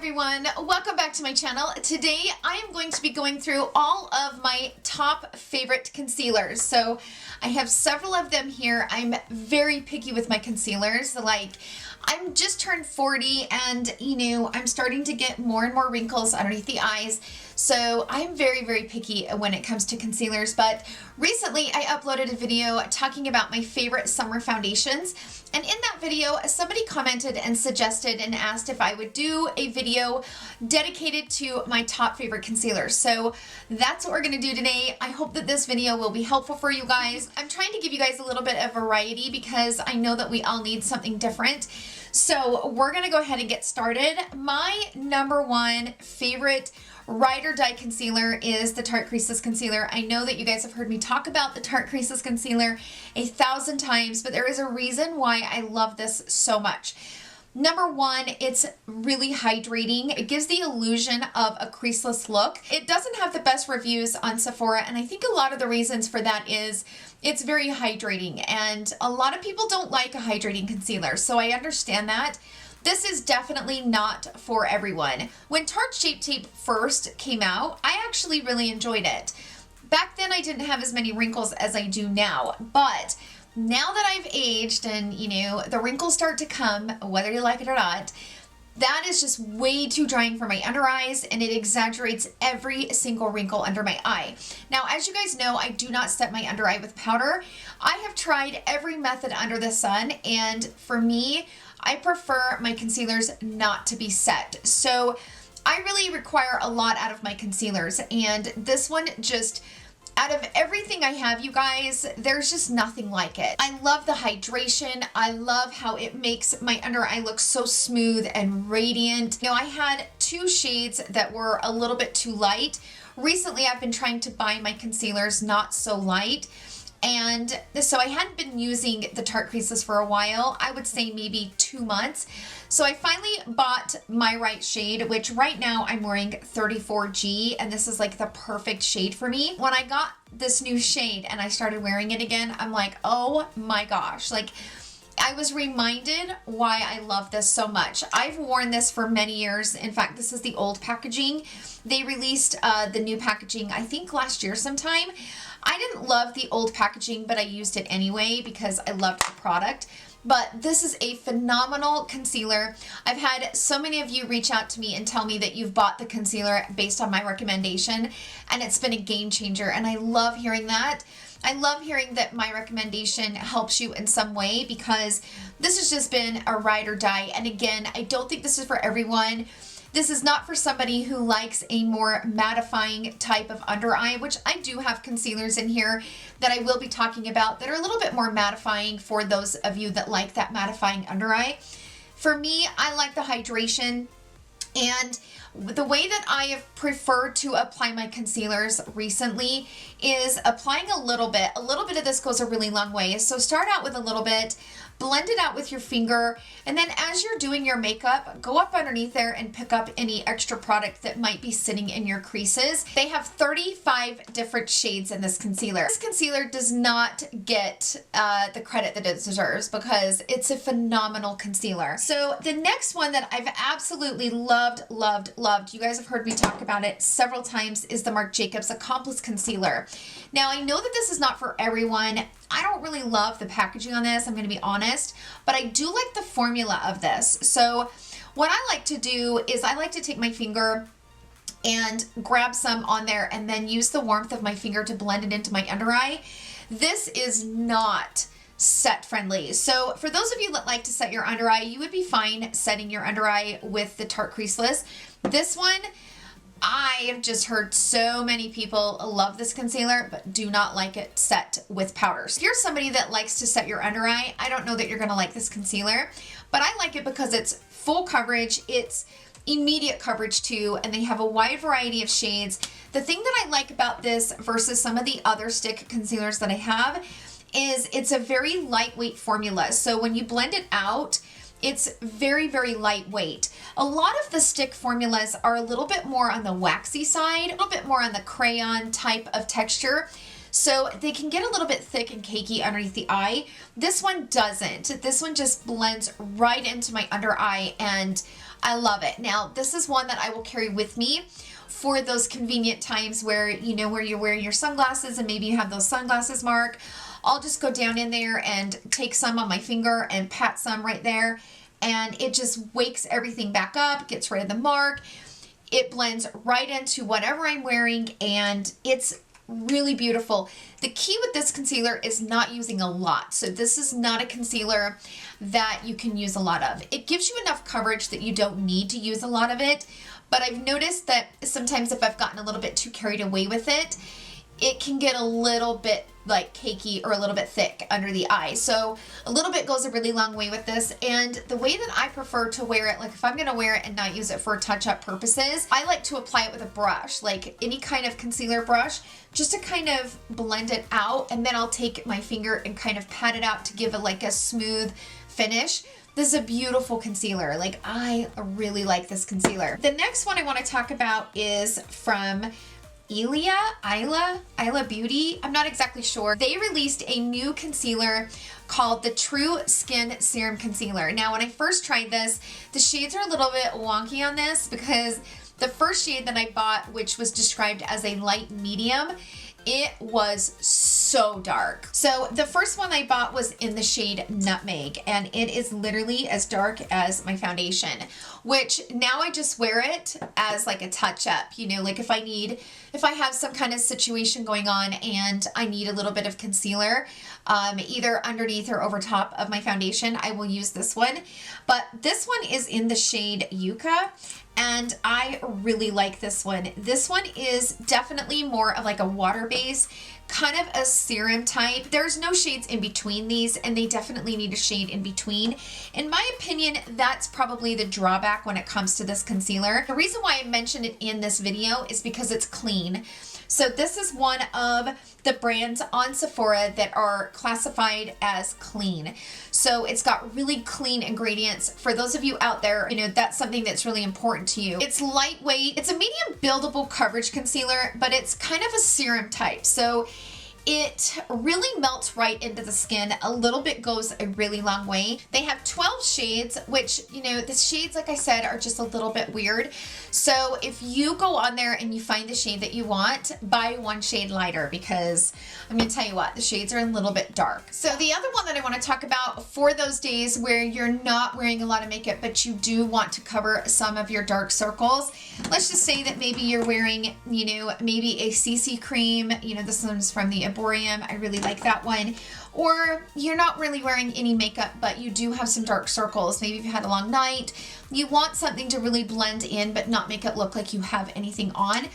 everyone, welcome back to my channel. Today I am going to be going through all of my top favorite concealers. So I have several of them here. I'm very picky with my concealers. Like, I'm just turned 40 and I'm starting to get more and more wrinkles underneath the eyes. So I'm very, very picky when it comes to concealers, but recently I uploaded a video talking about my favorite summer foundations. And in that video, somebody commented and suggested and asked if I would do a video dedicated to my top favorite concealers. So that's what we're gonna do today. I hope that this video will be helpful for you guys. I'm trying to give you guys a little bit of variety because I know that we all need something different. So we're gonna go ahead and get started. My number one favorite ride or die concealer is the Tarte Creaseless Concealer. I know that you guys have heard me talk about the Tarte Creaseless Concealer 1,000 times, but there is a reason why I love this so much. Number one, it's really hydrating. It gives the illusion of a creaseless look. It doesn't have the best reviews on Sephora, and I think a lot of the reasons for that is it's very hydrating, and a lot of people don't like a hydrating concealer, so I understand that. This is definitely not for everyone. When Tarte Shape Tape first came out, I actually really enjoyed it. Back then I didn't have as many wrinkles as I do now, but now that I've aged and the wrinkles start to come, whether you like it or not, that is just way too drying for my under eyes, and it exaggerates every single wrinkle under my eye. Now, as you guys know, I do not set my under eye with powder. I have tried every method under the sun, and for me, I prefer my concealers not to be set. So I really require a lot out of my concealers, and this one just, out of everything I have, you guys, there's just nothing like it. I love the hydration. I love how it makes my under eye look so smooth and radiant. I had two shades that were a little bit too light. Recently, I've been trying to buy my concealers not so light. And so I hadn't been using the Tarte Creaseless for a while. I would say maybe 2 months. So I finally bought my right shade, which right now I'm wearing 34G, and this is like the perfect shade for me. When I got this new shade and I started wearing it again, I'm like, oh my gosh, like I was reminded why I love this so much. I've worn this for many years. In fact, this is the old packaging. They released the new packaging, I think last year sometime. I didn't love the old packaging, but I used it anyway because I loved the product. But this is a phenomenal concealer. I've had so many of you reach out to me and tell me that you've bought the concealer based on my recommendation, and it's been a game changer, and I love hearing that. I love hearing that my recommendation helps you in some way, because this has just been a ride or die. And again, I don't think this is for everyone. This is not for somebody who likes a more mattifying type of under eye, which I do have concealers in here that I will be talking about that are a little bit more mattifying for those of you that like that mattifying under eye. For me, I like the hydration, and the way that I have preferred to apply my concealers recently is applying a little bit. A little bit of this goes a really long way. So start out with a little bit, blend it out with your finger, and then as you're doing your makeup, go up underneath there and pick up any extra product that might be sitting in your creases. They have 35 different shades in this concealer. This concealer does not get the credit that it deserves because it's a phenomenal concealer. So the next one that I've absolutely loved, you guys have heard me talk about it several times, is the Marc Jacobs Accomplice Concealer. Now, I know that this is not for everyone. I don't really love the packaging on this, I'm going to be honest, but I do like the formula of this. So what I like to do is I like to take my finger and grab some on there and then use the warmth of my finger to blend it into my under eye. This is not set friendly. So for those of you that like to set your under eye, you would be fine setting your under eye with the Tarte Creaseless. This one, I have just heard so many people love this concealer, but do not like it set with powders. If you're somebody that likes to set your under eye, I don't know that you're going to like this concealer, but I like it because it's full coverage, it's immediate coverage too, and they have a wide variety of shades. The thing that I like about this versus some of the other stick concealers that I have is it's a very lightweight formula. So when you blend it out, it's very, very lightweight. A lot of the stick formulas are a little bit more on the waxy side, a little bit more on the crayon type of texture. So they can get a little bit thick and cakey underneath the eye. This one doesn't. This one just blends right into my under eye, and I love it. Now, this is one that I will carry with me for those convenient times where, you know, where you're wearing your sunglasses and maybe you have those sunglasses, Marc. I'll just go down in there and take some on my finger and pat some right there. And it just wakes everything back up, gets rid of the mark. It blends right into whatever I'm wearing, and it's really beautiful. The key with this concealer is not using a lot. So this is not a concealer that you can use a lot of. It gives you enough coverage that you don't need to use a lot of it. But I've noticed that sometimes if I've gotten a little bit too carried away with it, it can get a little bit like cakey or a little bit thick under the eye. So a little bit goes a really long way with this. And the way that I prefer to wear it, like if I'm gonna wear it and not use it for touch-up purposes, I like to apply it with a brush, like any kind of concealer brush, just to kind of blend it out. And then I'll take my finger and kind of pat it out to give it like a smooth finish. This is a beautiful concealer. Like, I really like this concealer. The next one I want to talk about is from ILIA Beauty. I'm not exactly sure. They released a new concealer called the True Skin Serum Concealer. Now, when I first tried this, the shades are a little bit wonky on this because the first shade that I bought, which was described as a light medium, it was so dark. So the first one I bought was in the shade Nutmeg, and it is literally as dark as my foundation, which now I just wear it as like a touch up, you know, like if I have some kind of situation going on and I need a little bit of concealer, either underneath or over top of my foundation, I will use this one. But this one is in the shade Yucca, and I really like this one. This one is definitely more of like a water base, kind of a serum type. There's no shades in between these, and they definitely need a shade in between. In my opinion, that's probably the drawback when it comes to this concealer. The reason why I mentioned it in this video is because it's clean. So this is one of the brands on Sephora that are classified as clean. So it's got really clean ingredients. For those of you out there, you know, that's something that's really important to you. It's lightweight. It's a medium buildable coverage concealer, but it's kind of a serum type. So it really melts right into the skin. A little bit goes a really long way. They have 12 shades, which, you know, the shades, like I said, are just a little bit weird. So if you go on there and you find the shade that you want, buy one shade lighter, because I'm going to tell you what, the shades are a little bit dark. So the other one that I want to talk about for those days where you're not wearing a lot of makeup, but you do want to cover some of your dark circles. Let's just say that maybe you're wearing, you know, maybe a CC cream. You know, this one's from the Emporium. I really like that one. Or you're not really wearing any makeup, but you do have some dark circles. Maybe you've had a long night. You want something to really blend in, but not make it look like you have anything on.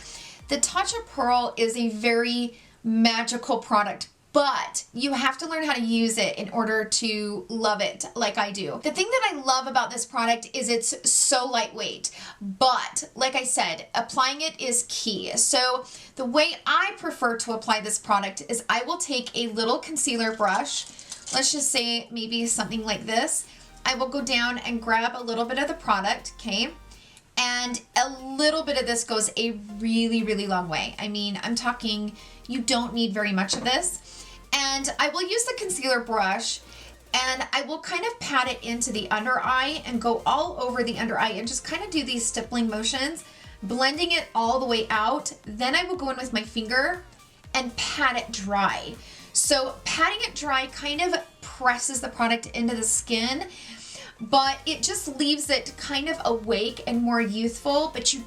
The Tatcha Pearl is a very magical product, but you have to learn how to use it in order to love it like I do. The thing that I love about this product is it's so lightweight, but like I said, applying it is key. So the way I prefer to apply this product is I will take a little concealer brush, let's just say maybe something like this. I will go down and grab a little bit of the product, okay? And a little bit of this goes a really, really long way. I mean, I'm talking, you don't need very much of this. And I will use the concealer brush, and I will kind of pat it into the under eye and go all over the under eye and just kind of do these stippling motions, blending it all the way out. Then I will go in with my finger and pat it dry. So patting it dry kind of presses the product into the skin, but it just leaves it kind of awake and more youthful, but you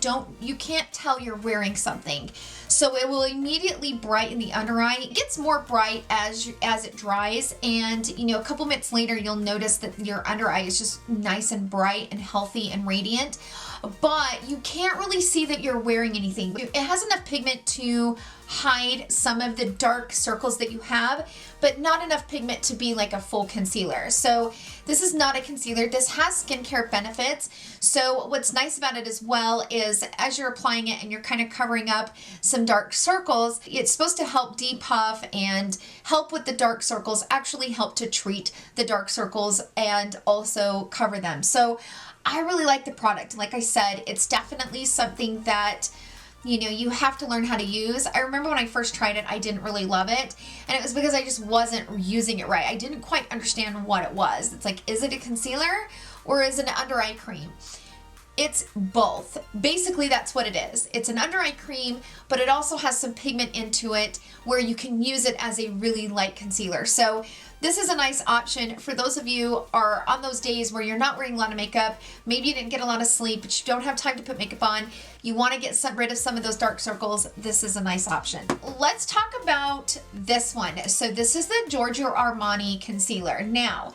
can't tell you're wearing something. So it will immediately brighten the under eye. It gets more bright as it dries, and you know, a couple minutes later you'll notice that your under eye is just nice and bright and healthy and radiant, but you can't really see that you're wearing anything. It has enough pigment to hide some of the dark circles that you have, but not enough pigment to be like a full concealer. So this is not a concealer. This has skincare benefits. So what's nice about it as well is as you're applying it and you're kind of covering up some dark circles, it's supposed to help depuff and help with the dark circles, actually help to treat the dark circles and also cover them. So I really like the product. Like I said, it's definitely something that, you know, you have to learn how to use. I remember when I first tried it, I didn't really love it. And it was because I just wasn't using it right. I didn't quite understand what it was. It's like, is it a concealer or is it an under eye cream? it's both. Basically, that's what it is. It's an under eye cream, but it also has some pigment into it where you can use it as a really light concealer. So this is a nice option for those of you are on those days where you're not wearing a lot of makeup, maybe you didn't get a lot of sleep, but you don't have time to put makeup on, you want to get rid of some of those dark circles, this is a nice option. Let's talk about this one. So this is the Giorgio Armani concealer. Now,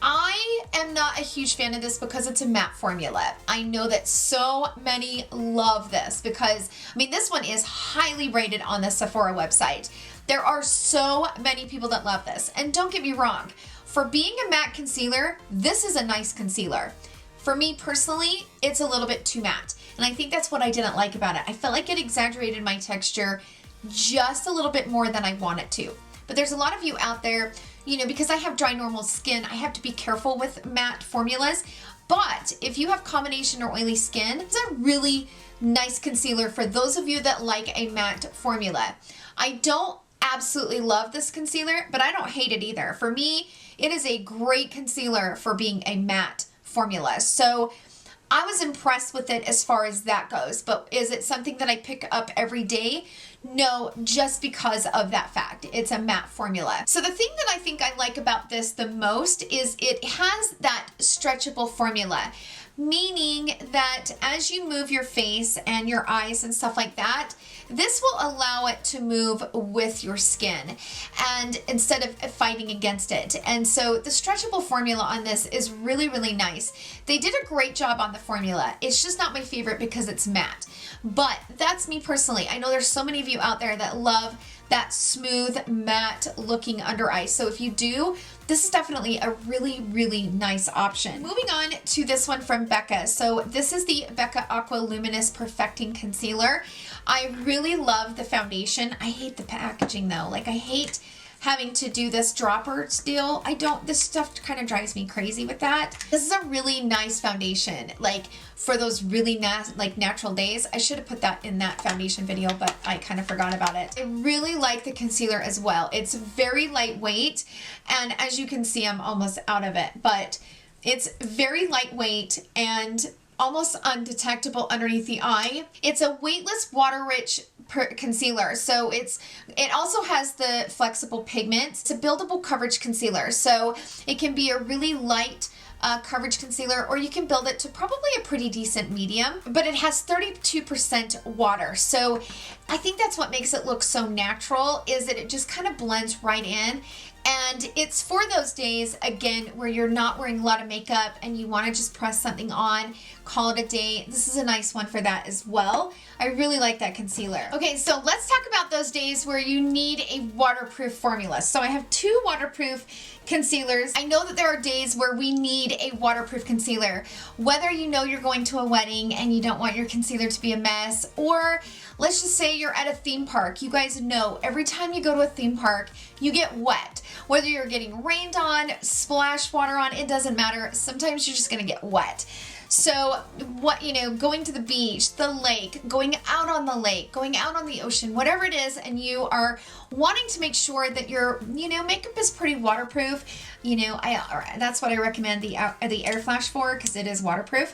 I am not a huge fan of this because it's a matte formula. I know that so many love this because, I mean, this one is highly rated on the Sephora website. There are so many people that love this. And don't get me wrong, for being a matte concealer, this is a nice concealer. For me personally, it's a little bit too matte. And I think that's what I didn't like about it. I felt like it exaggerated my texture just a little bit more than I want it to. But there's a lot of you out there, you know, because I have dry normal skin, I have to be careful with matte formulas. But if you have combination or oily skin, it's a really nice concealer for those of you that like a matte formula. I don't absolutely love this concealer, but I don't hate it either. For me, it is a great concealer for being a matte formula. So I was impressed with it as far as that goes, but is it something that I pick up every day? No, just because of that fact. It's a matte formula. So the thing that I think I like about this the most is it has that stretchable formula, meaning that as you move your face and your eyes and stuff like that, this will allow it to move with your skin and instead of fighting against it. And so the stretchable formula on this is really, really nice. They did a great job on the formula. It's just not my favorite because it's matte. But that's me personally. I know there's so many of you out there that love that smooth matte looking under eye. So if you do, this is definitely a really, really nice option. Moving on to this one from Becca. So this is the Becca Aqua Luminous Perfecting Concealer. I really love the foundation. I hate the packaging though. Like I hate having to do this dropper deal. This stuff kind of drives me crazy with that. This is a really nice foundation. Like for those really natural days. I should have put that in that foundation video, but I kind of forgot about it. I really like the concealer as well. It's very lightweight, and as you can see, I'm almost out of it, but it's very lightweight and almost undetectable underneath the eye. It's a weightless, water-rich concealer. So it also has the flexible pigment. It's a buildable coverage concealer. So it can be a really light coverage concealer, or you can build it to probably a pretty decent medium, but it has 32% water. So I think that's what makes it look so natural, is that it just kind of blends right in. And it's for those days, again, where you're not wearing a lot of makeup and you want to just press something on, call it a day. This is a nice one for that as well. I really like that concealer. Okay, so let's talk about those days where you need a waterproof formula. So I have two waterproof concealers. I know that there are days where we need a waterproof concealer, whether you know you're going to a wedding and you don't want your concealer to be a mess, or let's just say you're at a theme park. You guys know every time you go to a theme park, you get wet. Whether you're getting rained on, splash water on, it doesn't matter. Sometimes you're just gonna get wet. So going to the beach, the lake, going out on the lake, going out on the ocean, whatever it is, and you are wanting to make sure that your, makeup is pretty waterproof, that's what I recommend the Air Flash for, because it is waterproof.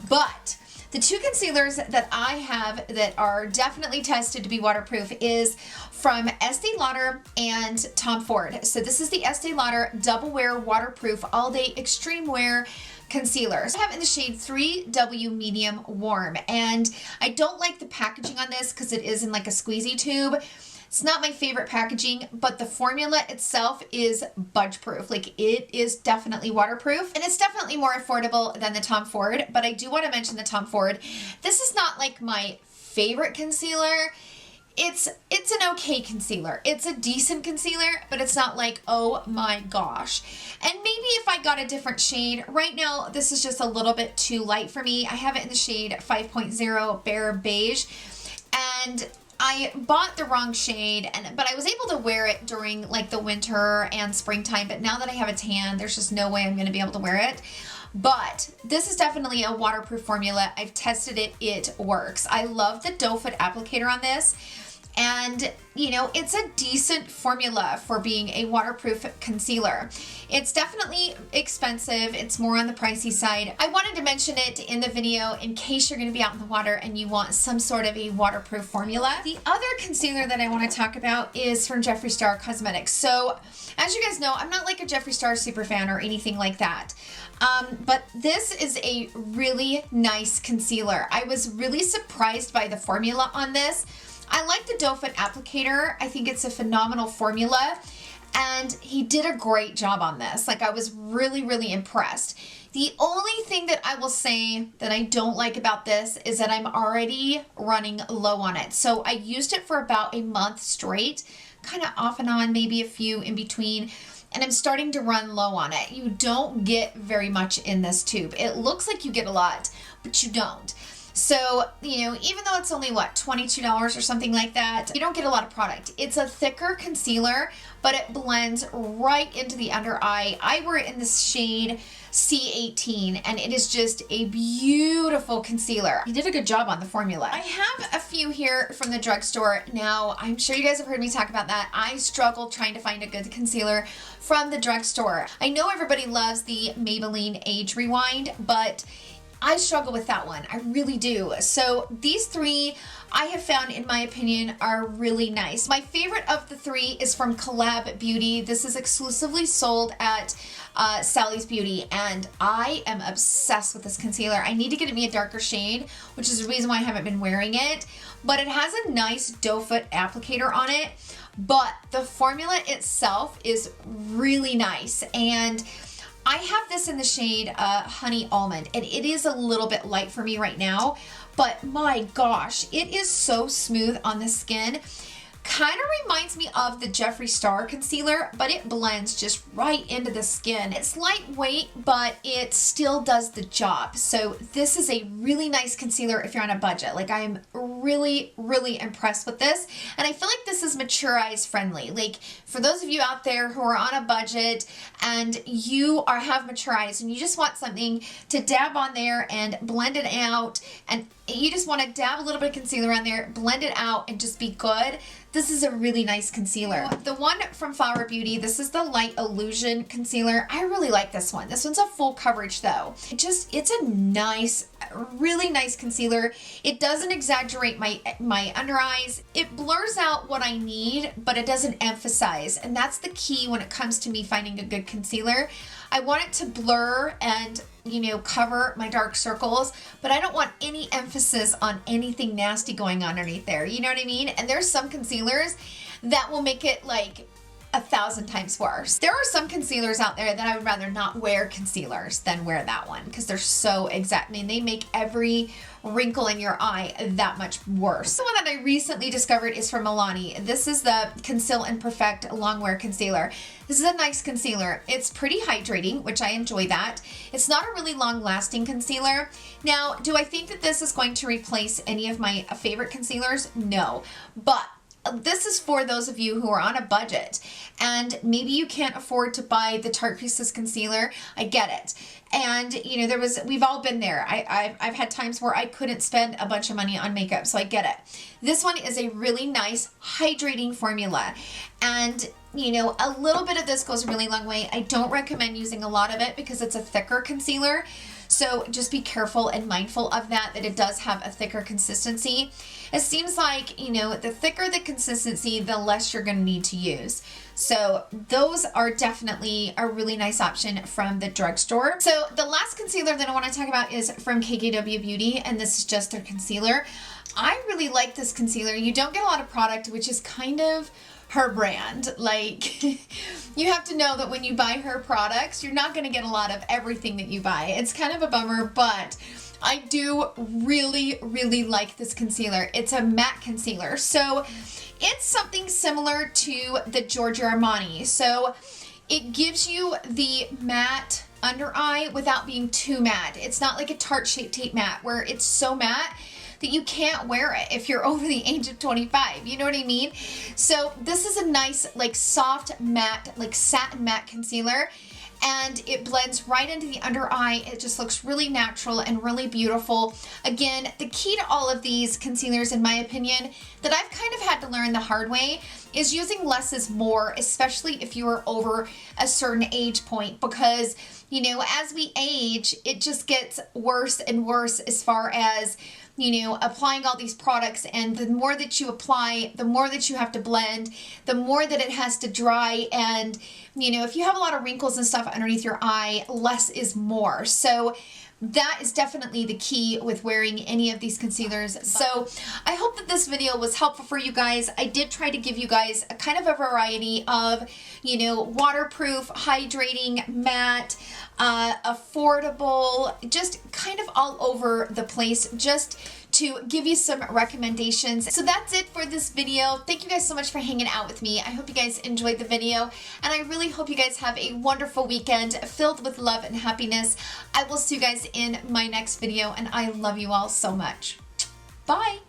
But the two concealers that I have that are definitely tested to be waterproof is from Estee Lauder and Tom Ford. So this is the Estee Lauder Double Wear Waterproof All Day Extreme Wear Concealer. I have it in the shade 3W Medium Warm, and I don't like the packaging on this because it is in like a squeezy tube. It's not my favorite packaging, but the formula itself is budge proof. Like, it is definitely waterproof, and it's definitely more affordable than the Tom Ford. But I do want to mention the Tom Ford. This is not like my favorite concealer. It's an okay concealer. It's a decent concealer, but it's not like, oh my gosh. And maybe if I got a different shade, right now this is just a little bit too light for me. I have it in the shade 5.0 Bare Beige, and I bought the wrong shade, but I was able to wear it during like the winter and springtime, but now that I have a tan, there's just no way I'm going to be able to wear it. But this is definitely a waterproof formula. I've tested it. It works. I love the doe foot applicator on this. And, you know, it's a decent formula for being a waterproof concealer. It's definitely expensive. It's more on the pricey side. I wanted to mention it in the video in case you're going to be out in the water and you want some sort of a waterproof formula. The other concealer that I want to talk about is from Jeffree Star Cosmetics. So, as you guys know, I'm not like a Jeffree Star super fan or anything like that. But this is a really nice concealer. I was really surprised by the formula on this. I like the doe foot applicator. I think it's a phenomenal formula, and he did a great job on this. Like, I was really, really impressed. The only thing that I will say that I don't like about this is that I'm already running low on it. So I used it for about a month straight, kind of off and on, maybe a few in between, and I'm starting to run low on it. You don't get very much in this tube. It looks like you get a lot, but you don't. So, you know, even though it's only, what, $22 or something like that, you don't get a lot of product. It's a thicker concealer, but it blends right into the under eye. I wear it in this shade C18, and it is just a beautiful concealer. He did a good job on the formula. I have a few here from the drugstore. Now, I'm sure you guys have heard me talk about that. I struggle trying to find a good concealer from the drugstore. I know everybody loves the Maybelline Age Rewind, but I struggle with that one. I really do. So these three I have found, in my opinion, are really nice. My favorite of the three is from KKW Beauty. This is exclusively sold at Sally's Beauty, and I am obsessed with this concealer. I need to get me a darker shade, which is the reason why I haven't been wearing it. But it has a nice doe foot applicator on it, but the formula itself is really nice. And I have this in the shade Honey Almond, and it is a little bit light for me right now, but my gosh, it is so smooth on the skin. Kind of reminds me of the Jeffree Star concealer, but it blends just right into the skin. It's lightweight, but it still does the job. So this is a really nice concealer if you're on a budget. Like, I am really, really impressed with this. And I feel like this is mature eyes friendly. Like, for those of you out there who are on a budget and you have mature eyes and you just want something to dab on there and blend it out, and you just want to dab a little bit of concealer on there, blend it out, and just be good, this is a really nice concealer. The one from Flower Beauty, this is the Light Illusion concealer. I really like this one. This one's a full coverage though. It's a nice, really nice concealer. It doesn't exaggerate my under eyes. It blurs out what I need, but it doesn't emphasize. And that's the key when it comes to me finding a good concealer. I want it to blur and, you know, cover my dark circles, but I don't want any emphasis on anything nasty going on underneath there. You know what I mean? And there's some concealers that will make it like 1,000 times worse. There are some concealers out there that I would rather not wear concealers than wear that one, because they're so exact. I mean, they make every wrinkle in your eye that much worse. The one that I recently discovered is from Milani. This is the Conceal and Perfect Longwear Concealer. This is a nice concealer. It's pretty hydrating, which I enjoy that. It's not a really long-lasting concealer. Now, do I think that this is going to replace any of my favorite concealers? No, but this is for those of you who are on a budget and maybe you can't afford to buy the Tarte Creaseless Concealer. I get it. And, you know, we've all been there. I've had times where I couldn't spend a bunch of money on makeup, so I get it. This one is a really nice hydrating formula. And, you know, a little bit of this goes a really long way. I don't recommend using a lot of it because it's a thicker concealer. So just be careful and mindful of that it does have a thicker consistency. It seems like, you know, the thicker the consistency, the less you're going to need to use. So those are definitely a really nice option from the drugstore. So the last concealer that I want to talk about is from KKW Beauty, and this is just their concealer. I really like this concealer. You don't get a lot of product, which is kind of her brand. Like, you have to know that when you buy her products, you're not going to get a lot of everything that you buy. It's kind of a bummer, but I do really, really like this concealer. It's a matte concealer. So it's something similar to the Giorgio Armani. So it gives you the matte under eye without being too matte. It's not like a Tarte Shape Tape matte where it's so matte that you can't wear it if you're over the age of 25. You know what I mean? So this is a nice, like, soft matte, like satin matte concealer. and it blends right into the under eye. It just looks really natural and really beautiful. Again, the key to all of these concealers, in my opinion, that I've kind of had to learn the hard way is using less is more, especially if you are over a certain age point, because, you know, as we age, it just gets worse and worse as far as, you know, applying all these products, and the more that you apply, the more that you have to blend, the more that it has to dry, and, you know, if you have a lot of wrinkles and stuff underneath your eye, less is more. So that is definitely the key with wearing any of these concealers. So I hope that this video was helpful for you guys. I did try to give you guys a kind of a variety of, you know, waterproof, hydrating, matte, affordable, just kind of all over the place, just to give you some recommendations. So that's it for this video. Thank you guys so much for hanging out with me. I hope you guys enjoyed the video, and I really hope you guys have a wonderful weekend filled with love and happiness. I will see you guys in my next video, and I love you all so much. Bye!